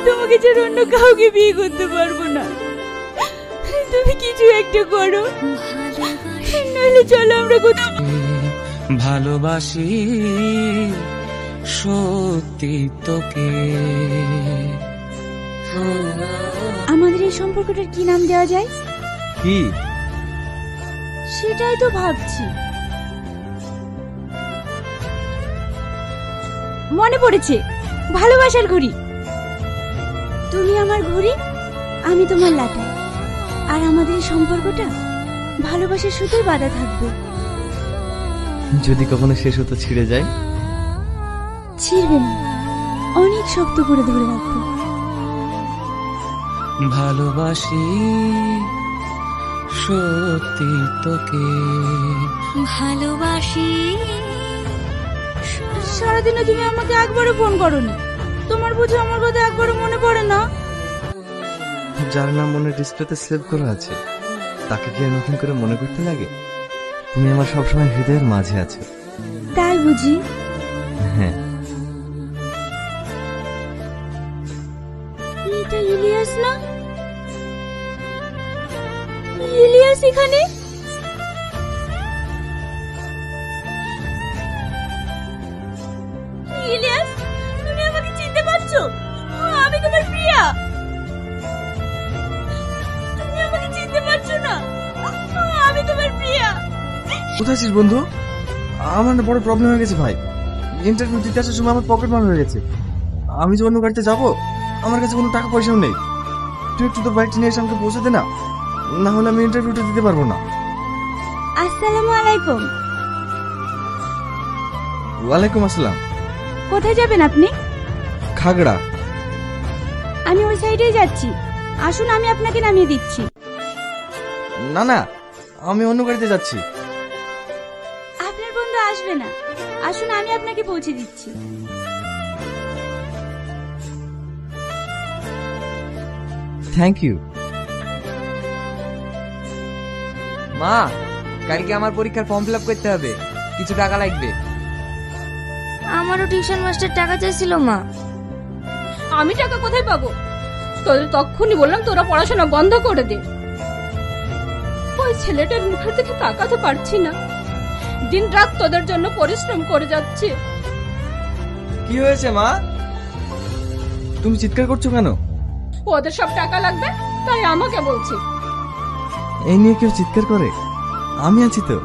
তোমাকে ছাড়া অন্য কাউকে বিয়ে করতে পারবো না। তুমি কিছু একটা করো, নইলে চলো আমরা কোথাও। ভালোবাসি সত্যি তোকে। আমাদের এই সম্পর্কটার কি নাম দেওয়া যায়? কি? সেটাই তো ভাবছি। মনে পড়েছে, ভালোবাসার ঘড়ি। তুমি আমার ঘড়ি, আমি তোমার লাটা, আর আমাদের এই সম্পর্কটা ভালোবাসার সুতোই বাঁধা থাকবে। যদি কখনো শেষ হতো ছিঁড়ে যায়? ছিঁড়বে না, অনেক শক্ত করে ধরে রাখবো। ভালোবাসি সত্যি তোকে। ভালোবাসি। সারাদিনে তুমি আমাকে একবারও ফোন করোনি। তোমার বুঝি আমার কথা একবারও মনে পড়ে না? যার নাম মনে ডিসপ্লেতে সেভ করা আছে, তাকে কি আর নতুন করে মনে করতে লাগে? তুমি আমার সবসময় হৃদয়ের মাঝে আছো। তাই বুঝি? হ্যাঁ। এটা ইলিয়াস না? ইলিয়াস এখানে? ইলিয়াস, তুমি আমাকে চিনতে পারছো? আমি তোমার প্রিয়া। তুমি আমাকে চিনতে পারছো না? আমি তোমার প্রিয়া। কোথায় আছিস বন্ধু? আমার না বড় প্রবলেম হয়ে গেছে ভাই। ইন্টারভিউ দিতে আসার সময় আমার পকেট মার হয়ে গেছে। আমি যে অন্য গাড়িতে যাবো, আমার কাছে কোনো টাকা পয়সাও নেই। তুই একটু তোর বাইকটা নিয়ে এসে আমাকে পৌঁছে দে না, না হলে আমি ইন্টারভিউটা দিতে পারবো না। আসসালামু আলাইকুম। ওয়ালাইকুম আসসালাম। কোথায় যাবেন আপনি? খাগড়া। আমি ওই সাইডেই যাচ্ছি, আসুন আমি আপনাকে নামিয়ে দিচ্ছি। না না, আমি অন্য গাড়িতে যাচ্ছি। আপনার বন্ধু আসবে না, আসুন আমি আপনাকে পৌঁছে দিচ্ছি। Thank you. মা, কালকে আমার পরীক্ষার ফর্ম ফিল আপ করতে হবে, কিছু টাকা লাগবে। আমারও টিউশন মাস্টার টাকা চাইছিল মা। আমি টাকা কোথায় পাবো? তোদের তখনই বললাম তোরা পড়াশোনা বন্ধ করে দে। ওই ছেলেটার মুখের দিকে তাকাতে পারছি না, দিন রাত তোদের জন্য পরিশ্রম করে যাচ্ছে। কি হয়েছে মা? তুমি চিৎকার করছো কেন? ওদের সব টাকা লাগবে, তাই আমাকে বলছে। এই নিয়ে কেউ চিৎকার করে? আমি আছি তো।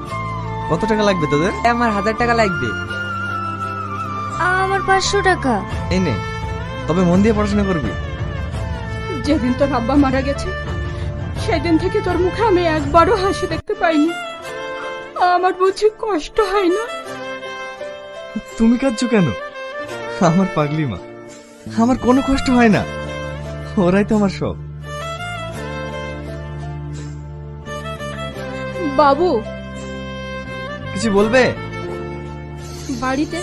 কত টাকা লাগবে তোদের? আমার 1000 টাকা লাগবে। আমার 500 টাকা। এই নে, তবে মন দিয়ে পড়াশোনা করবি। যেদিন তোর আব্বা মারা গেছে, সেদিন থেকে তোর মুখে আমি একবারও হাসি দেখতে পাইনি। আমার বুঝি কষ্ট হয় না? তুমি কাঁদছো কেন? আমার পাগলি মা, আমার কোনো কষ্ট হয় না। ওরাই তো আমার সব। বাবু, কিছু বলবে? বাড়িতে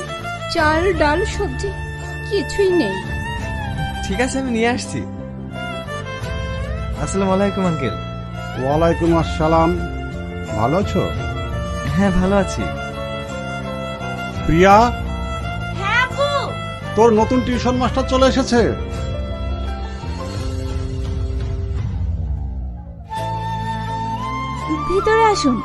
চাল ডাল সবজি কিছুই নেই। ঠিক আছে, আমি নিয়ে আসছি। আসসালামু আলাইকুম আঙ্কেল। ওয়ালাইকুম আসসালাম। ভালো আছো? হ্যাঁ, ভালো আছি। প্রিয়া, হ্যাঁ আপু। তোর নতুন টিউশন মাস্টার চলে এসেছে। ভিতরে আসুন।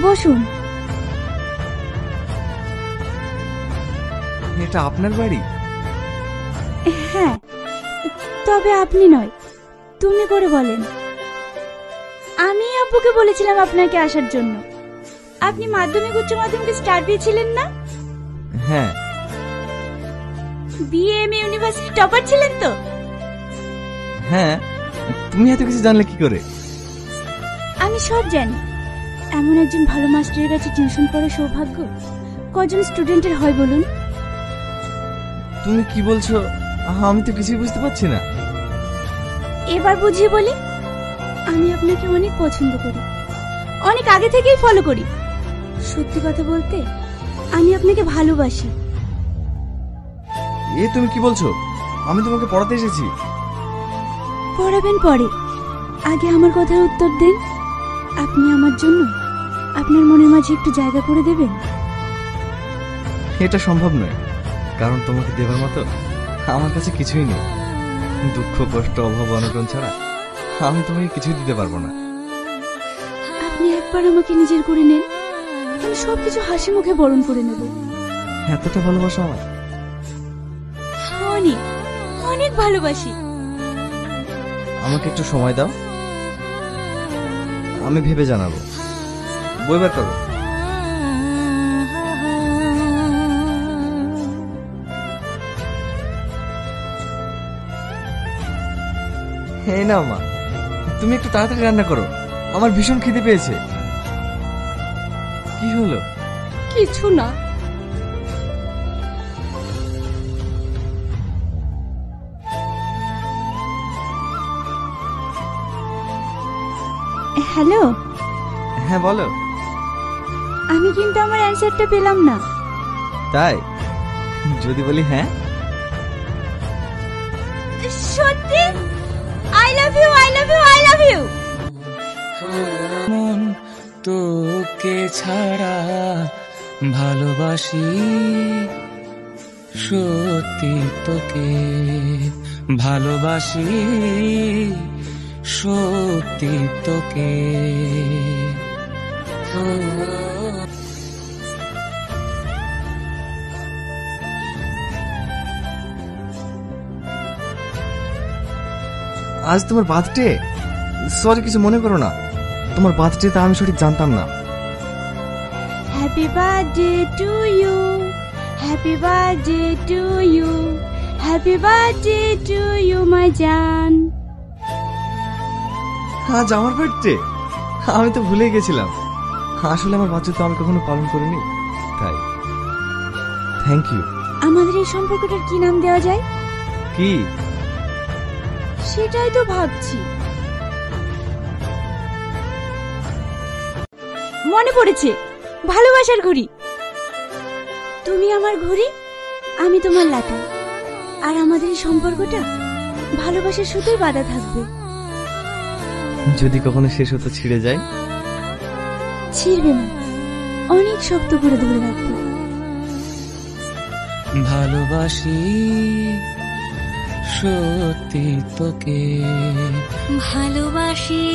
বসুন। এটা আপনার বাড়ি? হ্যাঁ, তবে আপনি নয়, তুমি করে বলেন। আমি আব্বুকে বলেছিলাম আপনাকে আসার জন্য। আপনি মাধ্যমিক উচ্চ মাধ্যমিকে স্টার পেয়েছিলেন না? হ্যাঁ। বিএম ইউনিভার্সিটি টপার ছিলেন তো? হ্যাঁ। তুমি এত কিছু জানলে কি করে? আমি সব জানি। এমন একজন ভালো মাস্টারের কাছে টিউশন পড়ার সৌভাগ্য কজন স্টুডেন্টের হয় বলুন? তুমি কি বলছো? আমি তো কিছুই বুঝতে পারছি না। এবার বুঝিয়ে বলি, আমি আপনাকে অনেক পছন্দ করি, অনেক আগে থেকেই ফলো করি। সত্যি কথা বলতে, আমি আপনাকে ভালোবাসি। এ তুমি কি বলছো? আমি তোমাকে পড়াতে এসেছি। পড়াবেন পরে, আগে আমার কথার উত্তর দেন। আপনি আমার জন্য আপনার মনের মাঝে একটু জায়গা করে দেবেন? এটা সম্ভব নয়, কারণ তোমাকে দেবার মতো আমার কাছে কিছুই নেই। দুঃখ, কষ্ট, অভাব, অনটন ছাড়া আমি তোমাকে কিছুই দিতে পারবো না। আপনি একবার আমাকে নিজের করে নেন, আমি সবকিছু হাসি মুখে বরণ করে নেব। এতটা ভালোবাসো আমার? অনেক অনেক ভালোবাসি। আমাকে একটু সময় দাও, আমি ভেবে জানাবো। বই বার করো। এই নাও মা, তুমি একটু তাড়াতাড়ি রান্না করো, আমার ভীষণ খিদে পেয়েছে। কি হলো? কিছু না। হ্যালো, হ্যাঁ বলো। আমি কিন্তু আমার অ্যানসারটা পেলাম না। তাই? যদি বলি হ্যাঁ। সত্যি? I love you, I love you, I love you. মন তোকে ছাড়া ভালোবাসি, সত্যি তোকে ভালোবাসি, সত্যি তোকে। আজ তোমার বার্থডে? সরি, কিছু মনে করো না। তোমার বার্থডে তা আমি সঠিক জানতাম না। Happy birthday to you, happy birthday to you, happy birthday to you my জান। আজ আমার বার্থডে? আমি তো ভুলে গেছিলাম। আসলে আমার বার্থডে তো আমি কখনো পালন করিনি, তাই থ্যাংক ইউ। আমাদের এই সম্পর্কটার কি নাম দেওয়া যায়? কি? সেটাই তো ভাবছি। মনে পড়েছে, ভালোবাসার ঘড়ি। তুমি আমার ঘড়ি, আমি তোমার লাটা, আর আমাদের এই সম্পর্কটা ভালোবাসার সুতোই বাঁধা থাকবে। যদি কখনো শেষ হতে ছিঁড়ে যায়? ছিড়বে না, অনেক শক্ত করে ধরে রাখবে। ভালোবাসি, সত্যি তোকে ভালোবাসি।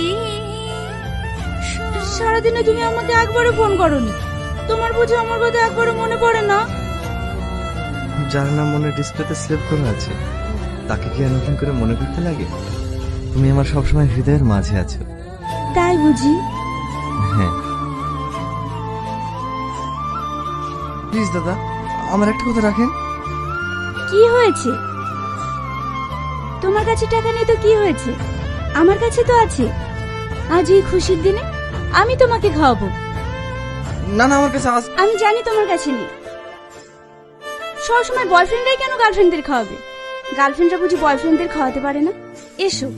সারাদিনে তুমি আমাকে একবারও ফোন করোনি, তোমার বুঝি আমার কথা একবারও মনে পড়ে না? যার নাম মনে ডিসপ্লেতে সেভ করা আছে, তাকে কি আর নতুন করে মনে করতে লাগে? তুমি আমার সবসময় হৃদয়ের মাঝে আছো। তাই বুঝি? হ্যাঁ। প্লিজ দাদা, আমার একটা কথা রাখেন। কি হয়েছে? তোমার কাছে টাকা নেই তো কি হয়েছে, আমার কাছে তো আছে। আজ এই খুশির দিনে আমি তোমাকে খাওয়াবো। না না, আমার কাছে আমি জানি তোমার কাছে নেই। সবসময় বয়ফ্রেন্ডরাই কেন গার্লফ্রেন্ডদের খাওয়াবে? গার্লফ্রেন্ডরা বুঝি বয়ফ্রেন্ডদের খাওয়াতে পারে না? এসো।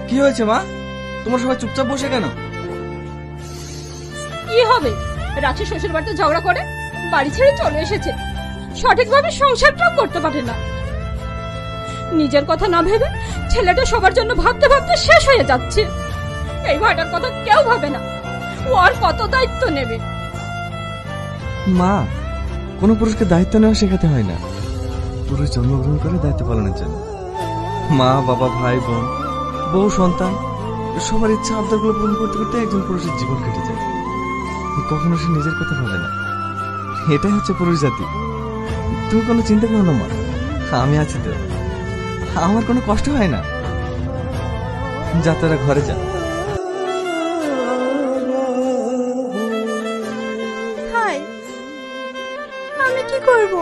কি হয়েছে মা? তোমার সবাই চুপচাপ বসে কেন? কি হবে, রাখি শ্বশুর বাড়িতে ঝগড়া করে বাড়ি ছেড়ে চলে এসেছে। সঠিকভাবে সংসারটাও করতে পারে না। নিজের কথা না ভেবে ছেলেটা সবার জন্য ভাবতে ভাবতে শেষ হয়ে যাচ্ছে। এই ভাইটার কথা কেউ ভাবে না, ও আর কত দায়িত্ব নেবে। মা, কোনো পুরুষকে দায়িত্ব নেওয়া শেখাতে হয় না, পুরুষ জন্মগ্রহণ করে দায়িত্ব পালনের জন্য। মা, বাবা, ভাই, বোন, বউ, সন্তান, সবার ইচ্ছা আবদারগুলো পূরণ করতে করতে একজন পুরুষের জীবন কেটে যায়। কখনো সে নিজের কথা ভাবে না। এটাই হচ্ছে পুরুষ জাতি। তুমি কোনো চিন্তা করো না মা, আমি আছি তো। আমার কোনো কষ্ট হয় না। যা, তোরা ঘরে যা। হাই, আমি কি করব?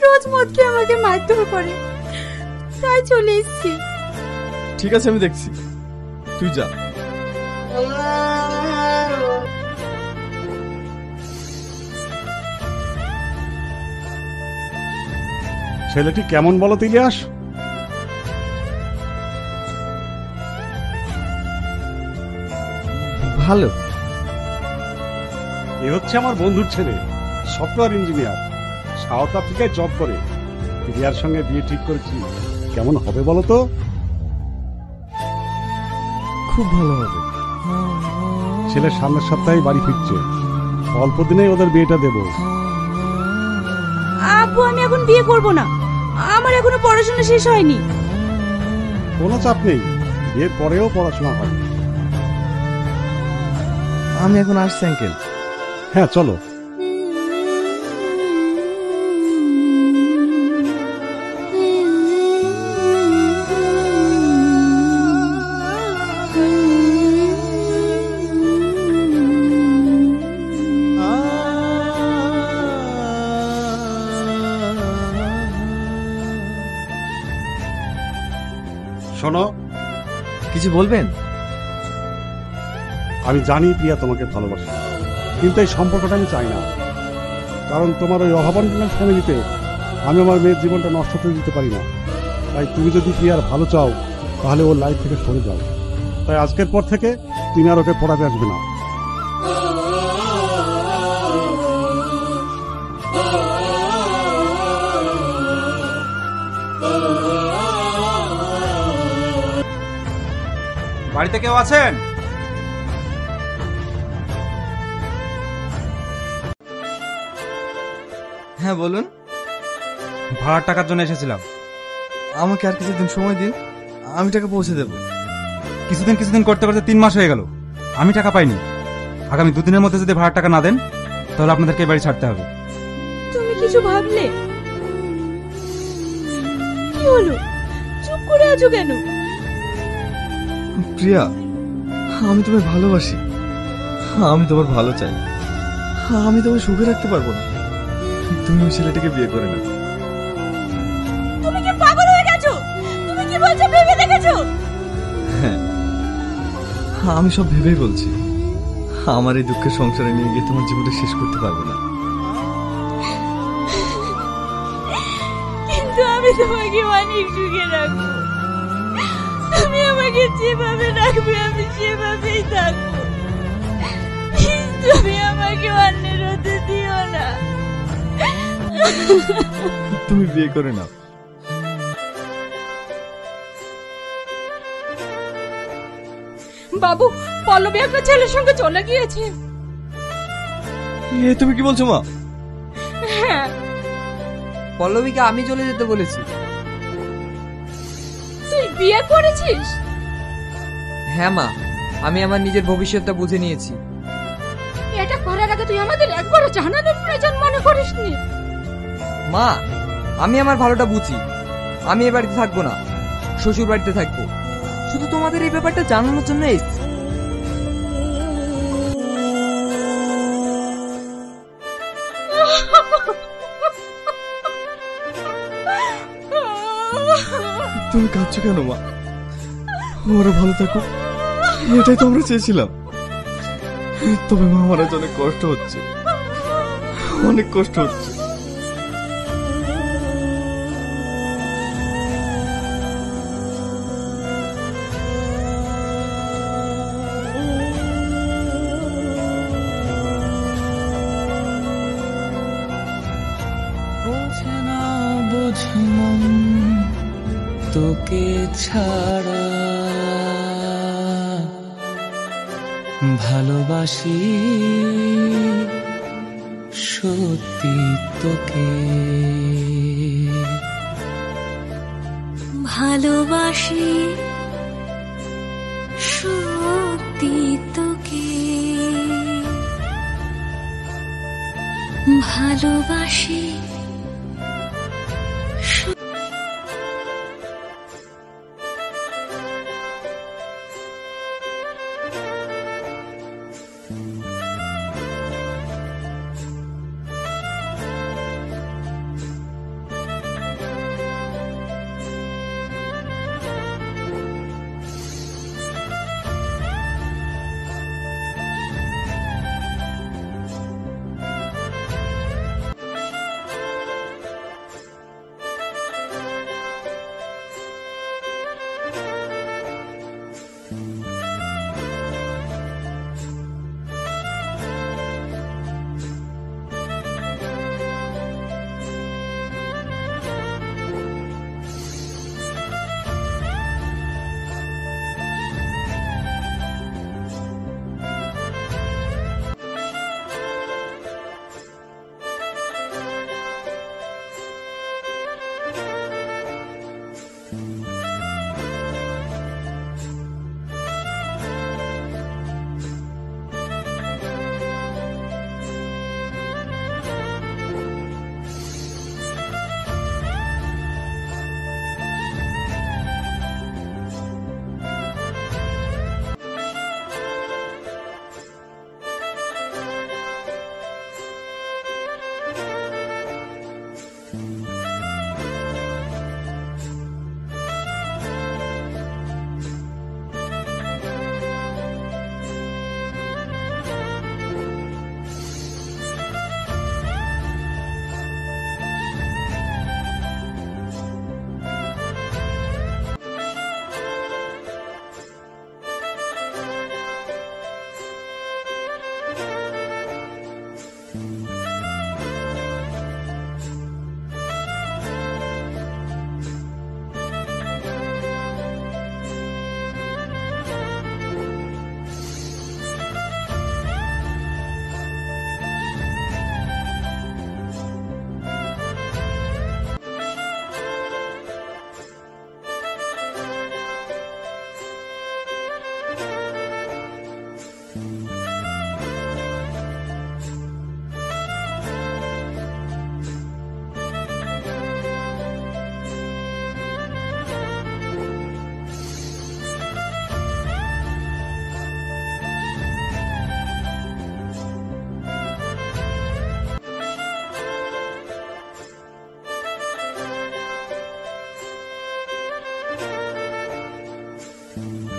রোজ মদকে আমাকে মারধর করে, তাই চলে এসেছি। ঠিক আছে, আমি দেখছি, তুই যা। ছেলেটি কেমন বলো তো ইলিয়াস? ভালো। এ হচ্ছে আমার বন্ধুর ছেলে, সফটওয়্যার ইঞ্জিনিয়ার, সাউথ আফ্রিকায় জব করে। ইলিয়ার সঙ্গে বিয়ে ঠিক করেছি। কেমন হবে বলো তো? খুব ভালো হবে। ছেলে সামনের সপ্তাহে বাড়ি ফিরছে, অল্প দিনেই ওদের বিয়েটা দেবো। আব্বু আমি এখন বিয়ে করব না, আমার এখনো পড়াশোনা শেষ হয়নি। কোনো চাপ নেই, বিয়ের পরেও পড়াশোনা হয়। আমি এখন আসছি আঙ্কেল। হ্যাঁ চলো। শোনো, কিছু বলবেন? আমি জানি প্রিয়া তোমাকে ভালোবাসে, কিন্তু এই সম্পর্কটা আমি চাই না। কারণ তোমার ওই অভাবনীয় ফ্যামিলিতে আমি আমার মেয়ের জীবনটা নষ্ট করে দিতে পারি না। তাই তুমি যদি প্রিয়ার ভালো চাও, তাহলে ওর লাইফ থেকে সরে যাও। তাই আজকের পর থেকে তুমি আর ওকে পড়াতে আসবে না। বাড়িতে কেউ আছেন? হ্যাঁ বলুন। ভাড়ার টাকার জন্য এসেছিলাম। আমাকে আর কিছুদিন সময় দিন, আমি টাকা পৌঁছে দেবো। কিছুদিন করতে করতে 3 মাস হয়ে গেল, আমি টাকা পাইনি। আগামী 2 দিনের মধ্যে যদি ভাড়ার টাকা না দেন, তাহলে আপনাদেরকে এই বাড়ি ছাড়তে হবে। তুমি কিছু ভাবলে? কি হলো, চুপ করে আছো কেন? প্রিয়া, আমি তোমায় ভালোবাসি, আমি তোমার ভালো চাই। আমি তোমায় সুখে রাখতে পারবো না, তুমি ওই ছেলেটাকে বিয়ে করে নাও। তুমি কি পাগল হয়ে গেছো? তুমি কি বলছো ভেবে দেখেছো? হ্যাঁ, আমি সব ভেবেই বলছি। আমার এই দুঃখের সংসারে নিয়ে গিয়ে তোমার জীবনটা শেষ করতে পারবো না। কিন্তু আমি তোমাকে অনেক সুখে রাখবো। তুমি আমাকে যেভাবে রাখবে আমি সেভাবেই থাকবো। তুমি আমাকে অন্যের হতে দিও না। তুমি বিয়ে করে নাও। বাবু, পল্লবী একটা ছেলের সঙ্গে চলে গিয়েছে। এ তুমি কি বলছো মা? হ্যাঁ। পল্লবীকে আমি চলে যেতে বলেছি। তুই বিয়ে করেছিস? হ্যাঁ মা, আমি আমার নিজের ভবিষ্যৎটা বুঝে নিয়েছি। এটা করার আগে তুই আমাদের একবারও জানানোর প্রয়োজন মনে করিসনি? মা, আমি আমার ভালোটা বুঝি। আমি এ বাড়িতে থাকবো না, শ্বশুর বাড়িতে থাকবো। শুধু তোমাদের এই ব্যাপারটা জানানোর জন্য এসেছি। তুমি কাঁদছো কেন মা? ওরা ভালো থাকো, এটাই তো আমরা চেয়েছিলাম। তবে মা, আমার আজ অনেক কষ্ট হচ্ছে, অনেক কষ্ট হচ্ছে। বোঝে না বোঝে মন তোকে ছাড়া, ভালোবাসি সত্যি তোকে, ভালোবাসি সত্যি তোকে, ভালোবাসি। হুম